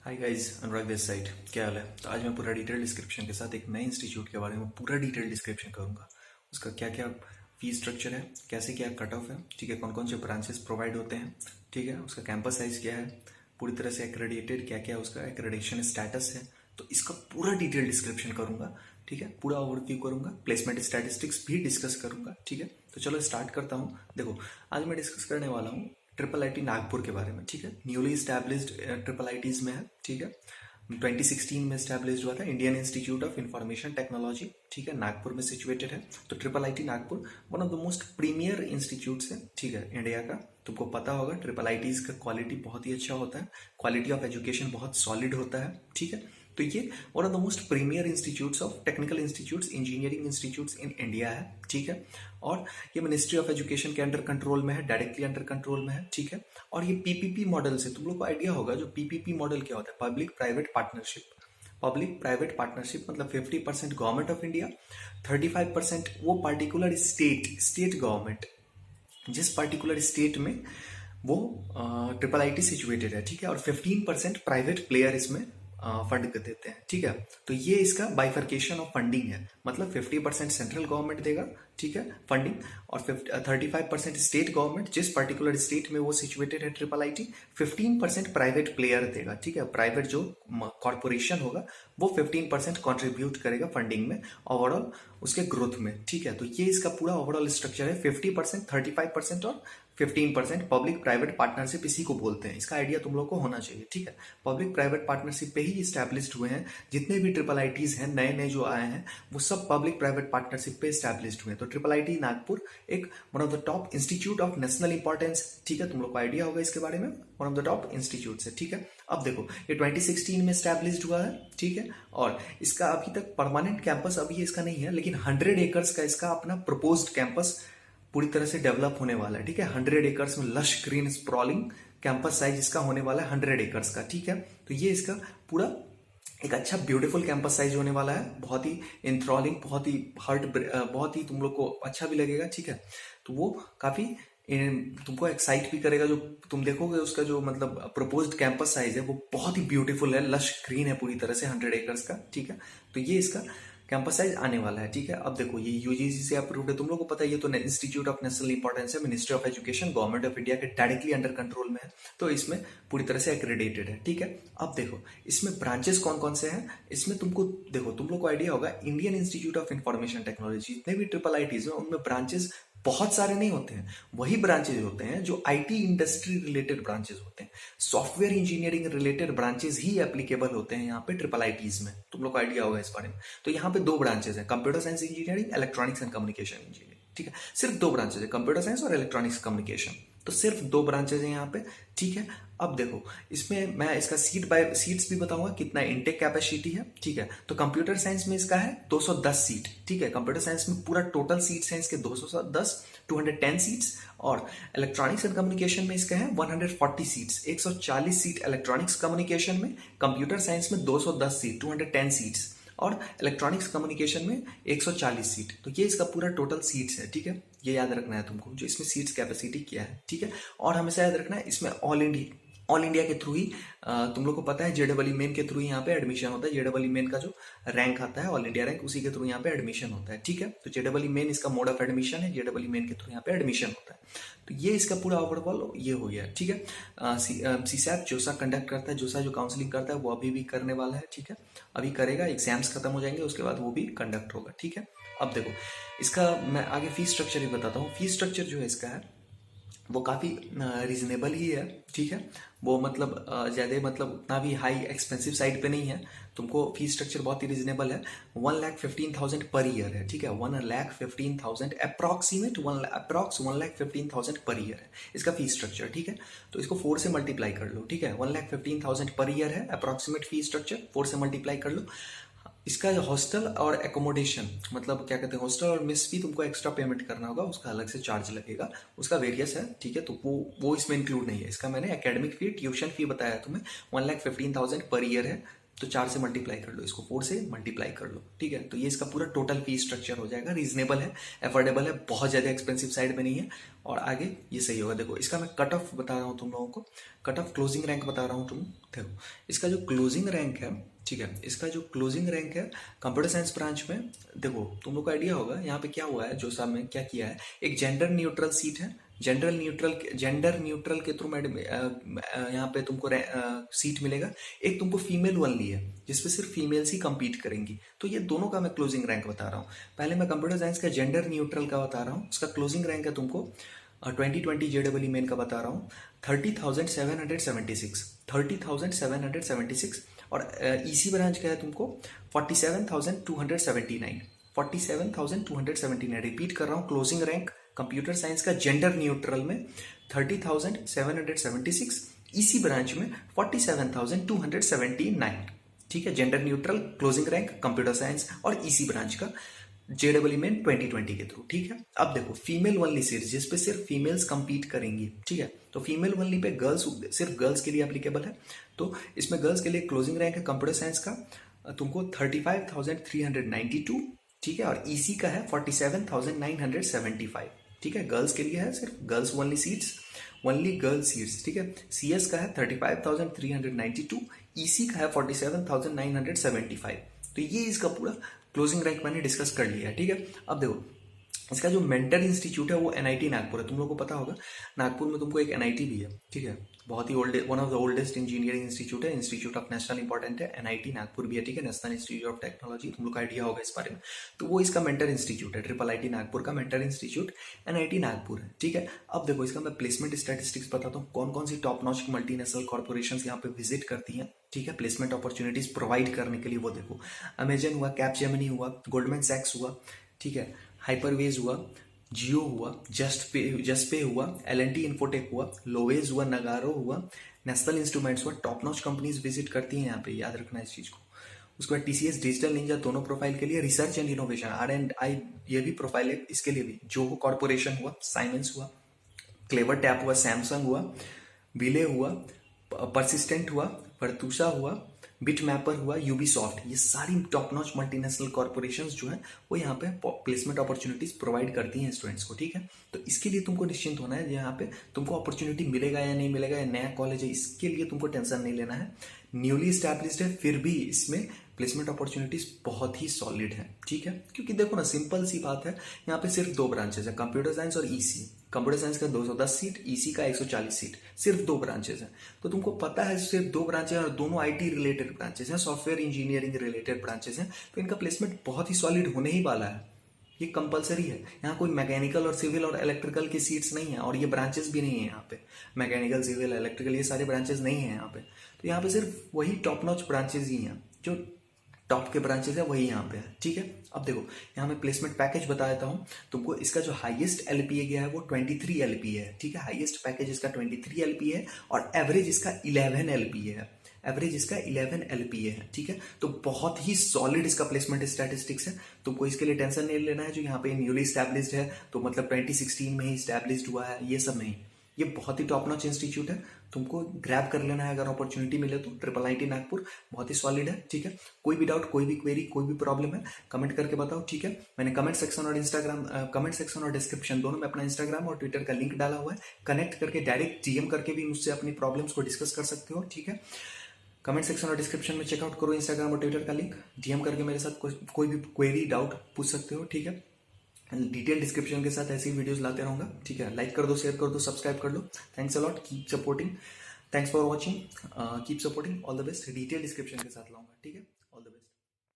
Hi guys, Anurag this side. क्या हाल है? तो आज मैं पूरा डिटेल डिस्क्रिप्शन के साथ एक नए इंस्टीट्यूट के बारे में पूरा डिटेल डिस्क्रिप्शन करूंगा। उसका क्या क्या फी स्ट्रक्चर है, कैसे क्या कट ऑफ है, ठीक है, कौन कौन से ब्रांचेस प्रोवाइड होते हैं, ठीक है, उसका कैंपस साइज क्या है, पूरी तरह से एक्रेडिटेड क्या क्या उसका एक्रेडिटेशन स्टेटस है। तो इसका पूरा डिटेल डिस्क्रिप्शन करूंगा, ठीक है, पूरा ओवरव्यू करूंगा, प्लेसमेंट स्टैटिस्टिक्स भी डिस्कस करूंगा, ठीक है। तो चलो स्टार्ट करता हूँ। देखो, आज मैं डिस्कस करने वाला हूँ ट्रिपल आईटी नागपुर के बारे में, ठीक है। न्यूली स्टैब्लिश्ड ट्रिपल आईटीज में है, ठीक है। 2016 में स्टैब्लिश्ड हुआ था, Indian institute of information technology, ठीक है, नागपुर में सिचुएटेड है। तो triple IT Nagpur one of the most premiere institutes है, ठीक है, इंडिया का। तुमको पता होगा ट्रिपल आईटीज का क्वालिटी बहुत ही अच्छा होता है, क्वालिटी ऑफ एजुकेशन बहुत सॉलिड होता है, ठीक है। तो ये one of the most premiere institutes of technical institutes, engineering institutes in India है, ठीक है। और ये मिनिस्ट्री ऑफ एजुकेशन के अंडर कंट्रोल में है, डायरेक्टली अंडर कंट्रोल में है, ठीक है। और ये पीपीपी मॉडल से, तुम लोग को आइडिया होगा जो पीपीपी मॉडल क्या होता है, public private partnership. Public private partnership मतलब 50% गवर्नमेंट ऑफ इंडिया, 35% वो पर्टिकुलर स्टेट गवर्नमेंट, जिस पर्टिकुलर स्टेट में वो ट्रिपल आईटी सिचुएटेड है, ठीक है। और 15% प्राइवेट प्लेयर इसमें फंड कर देते हैं, ठीक है। तो ये इसका बाइफर्केशन ऑफ फंडिंग है, मतलब 50% सेंट्रल गवर्नमेंट देगा, ठीक है, फंडिंग, और 35% स्टेट गवर्नमेंट, जिस पर्टिकुलर स्टेट में वो सिचुएटेड है ट्रिपल आईटी, 15% प्राइवेट प्लेयर देगा, ठीक है। प्राइवेट जो कॉर्पोरेशन होगा वो 15% कॉन्ट्रीब्यूट करेगा फंडिंग में, ओवरऑल उसके ग्रोथ में, ठीक है। तो ये इसका पूरा ओवरऑल स्ट्रक्चर है, 50%, 35% और 15% पब्लिक प्राइवेट पार्टनरशिप, इसी को बोलते हैं। इसका आइडिया तुम लोग को होना चाहिए, ठीक है। पब्लिक प्राइवेट पार्टनरशिप पे ही स्टैब्लिश्ड हुए हैं जितने भी ट्रिपल आईटीज हैं, नए नए जो आए हैं, वो सब पब्लिक प्राइवेट पार्टनरशिप पे स्टैब्लिश्ड हुए हैं। तो ट्रिपल आईटी नागपुर एक one of the top institute of national importance, ठीक है, तुम लोग को आइडिया होगा इसके बारे में, one of the top institute है, ठीक है। अब देखो, ये 2016 में स्टैब्लिश्ड हुआ है, ठीक है। और इसका अभी तक परमानेंट कैंपस अभी इसका नहीं है, लेकिन 100 एकर्स का इसका अपना प्रपोज्ड कैंपस पूरी तरह से डेवलप होने वाला है, ठीक है। 100 एकर्स में lush green sprawling campus size इसका होने वाला है, 100 एकर्स का, ठीक है। तो ये इसका पूरा एक अच्छा ब्यूटीफुल कैंपस साइज होने वाला है, बहुत ही इंथ्रॉलिंग, बहुत ही बहुत ही तुम लोग को अच्छा भी लगेगा, ठीक है। तो वो काफी तुमको एक्साइट भी करेगा, जो तुम देखोगे उसका जो मतलब प्रपोज्ड कैंपस साइज है वो बहुत ही ब्यूटीफुल है, लश ग्रीन है पूरी तरह से, 100 एकर्स का, ठीक है। तो ये इसका कैंपस साइज आने वाला है, ठीक है। अब देखो, ये यूजीसी से अप्रूव्ड है, तुम लोग को पता है, ये तो इंस्टीट्यूट ऑफ नेशनल इंपॉर्टेंस है, ministry of education, government of India के डायरेक्टली अंडर कंट्रोल में है, तो इसमें पूरी तरह से एक्रेडिटेड है, ठीक है। अब देखो, इसमें ब्रांचेस कौन कौन से हैं, इसमें तुमको देखो, तुम लोग को आइडिया होगा, Indian institute of information technology, जितने भी ट्रिपल आईटीज हैं उनमें ब्रांचेस बहुत सारे नहीं होते हैं, वही ब्रांचेज होते हैं जो आईटी इंडस्ट्री रिलेटेड ब्रांचेज होते हैं, सॉफ्टवेयर इंजीनियरिंग रिलेटेड ब्रांचेज ही एप्लीकेबल होते हैं यहाँ पे ट्रिपल आईटीज में, तुम लोग को आइडिया होगा इस बारे में। तो यहाँ पे दो ब्रांचेज हैं, computer science engineering, electronics and communication engineering, ठीक है। सिर्फ दो ब्रांचेज है, कंप्यूटर साइंस और इलेक्ट्रॉनिक्स कम्युनिकेशन, तो सिर्फ दो ब्रांचेज हैं यहाँ पे, ठीक है। अब देखो, इसमें मैं इसका सीट्स भी बताऊंगा, कितना इनटेक कैपेसिटी है, ठीक है। तो कंप्यूटर साइंस में इसका है 210 सीट, ठीक है। कंप्यूटर साइंस में पूरा टोटल सीट्स हैं इसके 210, 210 सीट्स। और इलेक्ट्रॉनिक्स एंड कम्युनिकेशन में इसका है 140 सीट्स, 140 सीट इलेक्ट्रॉनिक्स कम्युनिकेशन में, कंप्यूटर साइंस में 210 सीट, 210 सीट्स, और इलेक्ट्रॉनिक्स कम्युनिकेशन में 140 सीट। तो ये इसका पूरा टोटल सीट्स है, ठीक है। ये याद रखना है तुमको, जो इसमें सीट्स कैपेसिटी क्या है, ठीक है। और हमेशा याद रखना है, इसमें ऑल इंडिया के थ्रू ही तुम लोग को पता है जेडबल मेन के थ्रू यहाँ पे एडमिशन होता है, जेडबल मेन का जो रैंक आता है ऑल इंडिया रैंक, उसी के थ्रू यहाँ पे एडमिशन होता है, ठीक है। तो जेडबल मेन इसका मोड ऑफ एडमिशन है, जेडबल मेन के थ्रू यहाँ पे एडमिशन होता है। तो ये इसका पूरा ओवरऑल ये हो गया, ठीक है। सीसैप जोसा कंडक्ट करता है, जोसा जो काउंसलिंग करता है वो अभी भी करने वाला है, ठीक है, अभी करेगा, एग्जाम्स खत्म हो जाएंगे उसके बाद वो भी कंडक्ट होगा, ठीक है। अब देखो, इसका मैं आगे फीस स्ट्रक्चर ही बताता हूँ। फीस स्ट्रक्चर जो है इसका है वो काफ़ी रीजनेबल ही है, ठीक है। वो मतलब ज़्यादा मतलब उतना भी हाई एक्सपेंसिव साइड पे नहीं है, तुमको फीस स्ट्रक्चर बहुत ही रीजनेबल है, 1,15,000 पर ईयर है, ठीक है। 1,15,000 अप्रॉक्सीमेट, 1,15,000 पर ईयर है इसका फीस स्ट्रक्चर, ठीक है। तो इसको 4 से मल्टीप्लाई कर लो, ठीक है। 1,15,000 पर ईयर है अप्रॉक्सीमेट फीस स्ट्रक्चर, 4 से मल्टीप्लाई कर लो। इसका हॉस्टल और एकोमोडेशन, मतलब क्या कहते हैं, हॉस्टल और मेस भी तुमको एक्स्ट्रा पेमेंट करना होगा, उसका अलग से चार्ज लगेगा, उसका वेरियस है, ठीक है। तो वो इसमें इंक्लूड नहीं है, इसका मैंने एकेडमिक फी, ट्यूशन फी बताया तुम्हें, 1,15,000 पर ईयर है, तो 4 से मल्टीप्लाई कर लो, इसको 4 से मल्टीप्लाई कर लो, ठीक है। तो ये इसका पूरा टोटल फी स्ट्रक्चर हो जाएगा। रीजनेबल है, अफोर्डेबल है, बहुत ज़्यादा एक्सपेंसिव साइड में नहीं है, और आगे ये सही होगा। देखो इसका मैं कट ऑफ बता रहा हूँ तुम लोगों को, कट ऑफ क्लोजिंग रैंक बता रहा हूँ तुम। देखो इसका जो क्लोजिंग रैंक है, ठीक है, इसका जो क्लोजिंग रैंक है कंप्यूटर साइंस ब्रांच में, देखो तुम लोग को आइडिया होगा यहाँ पे क्या हुआ है, जो साहब ने क्या किया है, एक जेंडर न्यूट्रल सीट है, जेंडर न्यूट्रल के थ्रू मैडम यहाँ पे तुमको सीट मिलेगा। एक तुमको फीमेल ओनली है जिसपे सिर्फ फीमेल्स ही compete करेंगी। तो ये दोनों का मैं क्लोजिंग रैंक बता रहा हूँ। पहले मैं कंप्यूटर साइंस का जेंडर न्यूट्रल का बता रहा हूँ, उसका क्लोजिंग रैंक है तुमको 2020 JEE मेन का बता रहा हूँ 30,776, 30,776। और ईसी ब्रांच का है तुमको 47,279, 47,279। रिपीट कर रहा हूँ, क्लोजिंग रैंक कंप्यूटर साइंस का जेंडर न्यूट्रल में 30,776, ईसी ब्रांच में 47,279, ठीक है। Gender neutral closing rank computer science और ईसी ब्रांच का जेडब्ल्यू मेन 2020 के थ्रू, ठीक है। अब देखो फीमेल ओनली सीरीज जिसपे सिर्फ फीमेल्स कंपीट करेंगी, ठीक है। तो फीमेल ओनली पे गर्ल्स, सिर्फ गर्ल्स के लिए एप्लीकेबल है। तो इसमें गर्ल्स के लिए क्लोजिंग रैंक है कंप्यूटर साइंस का तुमको 35,392, ठीक है, और ईसी का है 47,975, ठीक है। गर्ल्स के लिए है सिर्फ girls only seats, only girls seats, ठीक है। सीएस का है 35,392, ईसी का है 47,975। तो ये इसका पूरा क्लोजिंग रैंक मैंने डिस्कस कर लिया है, ठीक है। अब देखो इसका जो मेंटर इंस्टीट्यूट है वो एनआईटी नागपुर है। तुम लोगों को पता होगा नागपुर में तुमको एक एनआईटी भी है, ठीक है। बहुत ही old, one of the oldest engineering institute है, इंस्टीट्यूट ऑफ नेशनल इंपॉर्टेंट है, एनआईटी नागपुर भी है, ठीक है। नेशनल इंस्टीट्यूट ऑफ टेक्नोलॉजी, तुम लोग का आइडिया होगा इस बारे में। तो वो इसका मेंटर इंस्टीट्यूट है, ट्रिपल आईटी नागपुर का मेंटर इंस्टीट्यूट एनआईटी नागपुर है, ठीक है। अब देखो इसका मैं प्लेसमेंट स्टैटिस्टिक्स बताता हूँ, कौन कौन सी टॉप नॉच मल्टीनेशनल कॉर्पोरेशन यहाँ पे विजिट करती हैं, ठीक है, प्लेसमेंट अपॉर्चुनिटीज प्रोवाइड करने के लिए। वो देखो अमेजन हुआ, कैपजेमिनी हुआ, गोल्डमैन सैक्स हुआ, ठीक है, हाइपरवेज हुआ, जियो हुआ, जस्ट पे हुआ, एल&टी इन्फोटेक हुआ, लोवेज हुआ, नगारो हुआ, नेशनल इंस्ट्रूमेंट्स हुआ। टॉप नॉच कंपनीज विजिट करती हैं यहाँ पे, याद रखना इस चीज को। उसके बाद टीसीएस डिजिटल निंजा दोनों प्रोफाइल के लिए, रिसर्च एंड इनोवेशन R&I ये भी प्रोफाइल है, इसके लिए भी जोहो कॉर्पोरेशन हुआ, साइमेंस हुआ, क्लेवर टैप हुआ, सैमसंग हुआ, विले हुआ, परसिस्टेंट हुआ, वर्तुषा हुआ, बिट मैपर हुआ, यूबीसॉफ्ट। ये सारी टॉप नॉच मल्टीनेशनल कॉर्पोरेशंस जो है वो यहाँ पे प्लेसमेंट अपॉर्चुनिटीज प्रोवाइड करती हैं स्टूडेंट्स को, ठीक है। तो इसके लिए तुमको निश्चिंत होना है, यहाँ पे तुमको अपॉर्चुनिटी मिलेगा या नहीं मिलेगा, या नया कॉलेज है, इसके लिए तुमको टेंशन नहीं लेना है। न्यूली स्टैब्लिश्ड है फिर भी इसमें प्लेसमेंट अपॉर्चुनिटीज बहुत ही सॉलिड है, ठीक है। क्योंकि देखो ना, सिंपल सी बात है, यहाँ पे सिर्फ 2 ब्रांचेस है, कंप्यूटर साइंस और ईसी। कंप्यूटर साइंस का 210 सीट, ईसी का 140 सीट, सिर्फ 2 ब्रांचेस हैं। तो तुमको पता है सिर्फ 2 ब्रांचेस और दोनों आईटी रिलेटेड ब्रांचेस हैं, सॉफ्टवेयर इंजीनियरिंग रिलेटेड ब्रांचेस हैं। तो इनका प्लेसमेंट बहुत ही सॉलिड होने ही वाला है, ये कंपलसरी है। यहाँ कोई मैकेनिकल और सिविल और इलेक्ट्रिकल की सीट्स नहीं है, और ये ब्रांचेस भी नहीं है यहाँ पे, मैकेनिकल, सिविल, इलेक्ट्रिकल ये सारे ब्रांचेस नहीं है यहाँ पे। तो यहाँ पे सिर्फ वही टॉप नॉच ब्रांचेस ही हैं, जो टॉप के ब्रांचेस है वही यहाँ पे है, ठीक है। अब देखो यहाँ मैं प्लेसमेंट पैकेज बता देता हूँ तुमको। इसका जो हाईएस्ट एलपीए गया है वो 23 एलपीए है, ठीक है। हाईएस्ट पैकेज इसका 23 एलपीए है, और एवरेज इसका 11 एलपीए है, एवरेज इसका 11 एलपीए है, ठीक है। तो बहुत ही सॉलिड इसका प्लेसमेंट स्टैटिस्टिक्स है, तुमको इसके लिए टेंशन नहीं लेना है। जो यहाँ पे न्यूली स्टैब्लिश्ड है, तो मतलब 2016 में ही स्टैब्लिश्ड हुआ है, ये सब नहीं। ये बहुत ही टॉप नॉच इंस्टीट्यूट है, तुमको ग्रैब कर लेना है अगर अपॉर्चुनिटी मिले तो। ट्रिपल आईटी नागपुर बहुत ही सॉलिड है, ठीक है। कोई भी डाउट, कोई भी क्वेरी, कोई भी प्रॉब्लम है, कमेंट करके बताओ, ठीक है। मैंने कमेंट सेक्शन और डिस्क्रिप्शन दोनों में अपना इंस्टाग्राम और ट्विटर का लिंक डाला हुआ है। कनेक्ट करके डायरेक्ट डीएम करके भी मुझसे अपनी प्रॉब्लम्स को डिस्कस कर सकते हो, ठीक है। कमेंट सेक्शन और डिस्क्रिप्शन में चेकआउट करो इंस्टाग्राम और ट्विटर का लिंक, डीएम करके मेरे साथ कोई भी क्वेरी, डाउट पूछ सकते हो, ठीक है। डिटेल डिस्क्रिप्शन के साथ ऐसी वीडियोस लाते रहूंगा, ठीक है। लाइक कर दो, शेयर कर दो, सब्सक्राइब कर लो। Thanks a lot, keep supporting, thanks for watching, keep supporting, all the best. Detail description के साथ लाऊंगा, ठीक है। All the best.